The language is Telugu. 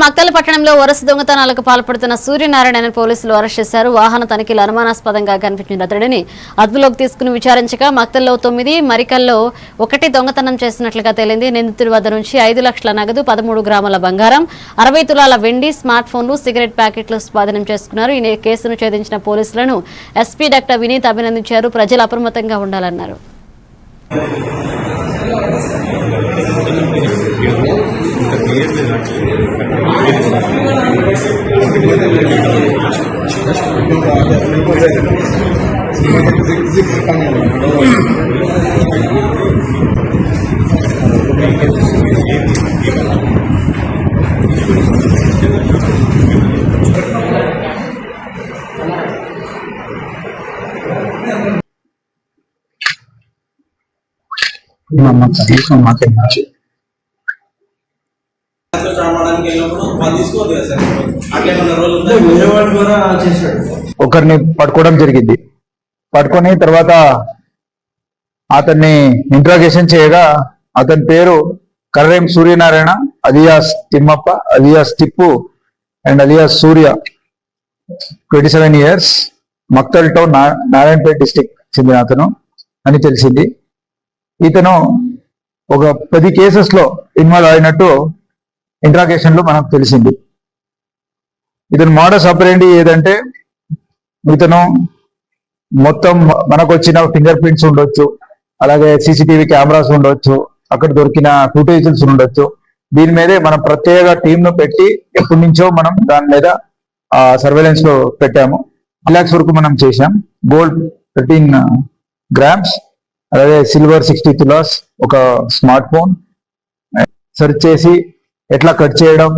మక్తల్ పట్టణంలో వరుస దొంగతనాలకు పాల్పడుతున్న సూర్యనారాయణ పోలీసులు అరెస్ట్ చేశారు. వాహన తనిఖీలు అనుమానాస్పదంగా కనిపించిన అతడిని అదుపులోకి తీసుకుని విచారించగా మక్తల్లో 9, మరికల్లో 1 దొంగతనం చేసినట్లుగా తేలింది. నిందితుడి వద్ద నుంచి 5 లక్షల నగదు, 13 గ్రాముల బంగారం, 60 తులాల వెండి, స్మార్ట్ ఫోన్లు, సిగరెట్ ప్యాకెట్లు స్వాధీనం చేసుకున్నారు. ఈ కేసును ఛేదించిన పోలీసులను ఎస్పీ డాక్టర్ వినీత్ అభినందించారు. ప్రజలు అప్రమత్తంగా ఉండాలన్నారు. ఒకరిని పట్టుకోవడం జరిగింది. పట్టుకొని తర్వాత అతన్ని ఇంట్రాగేషన్ చేయగా అతని పేరు Karrem Suryanarayana alias Thimmappa alias Tippu and alias Surya, 27 years, Makthal town, Narayanpet district చెందిన అతను అని తెలిసింది. ఇతను ఒక 10 కేసెస్ లో ఇన్వాల్వ్ అయినట్టు ఇంట్రాగేషన్ లో మనకు తెలిసింది. ఇతను మోడస్ ఆపరేండి ఏదంటే, ఇతను మొత్తం మనకు వచ్చిన ఫింగర్ ప్రింట్స్ ఉండొచ్చు, అలాగే సీసీటీవీ కెమెరాస్ ఉండొచ్చు, అక్కడ దొరికిన ఫుటేజెస్ ఉండొచ్చు. దీని మీదే మనం ప్రత్యేక టీమ్ ను పెట్టి ఎప్పటి నుంచో మనం దాని మీద సర్వేలెన్స్ లో పెట్టాము. 2 lakhs వరకు మనం చేశాం. గోల్డ్ 13 grams, అలాగే సిల్వర్ 60 తులాస్, ఒక స్మార్ట్ ఫోన్ సెర్చ్ చేసి ఎట్లా కట్ చేయడం,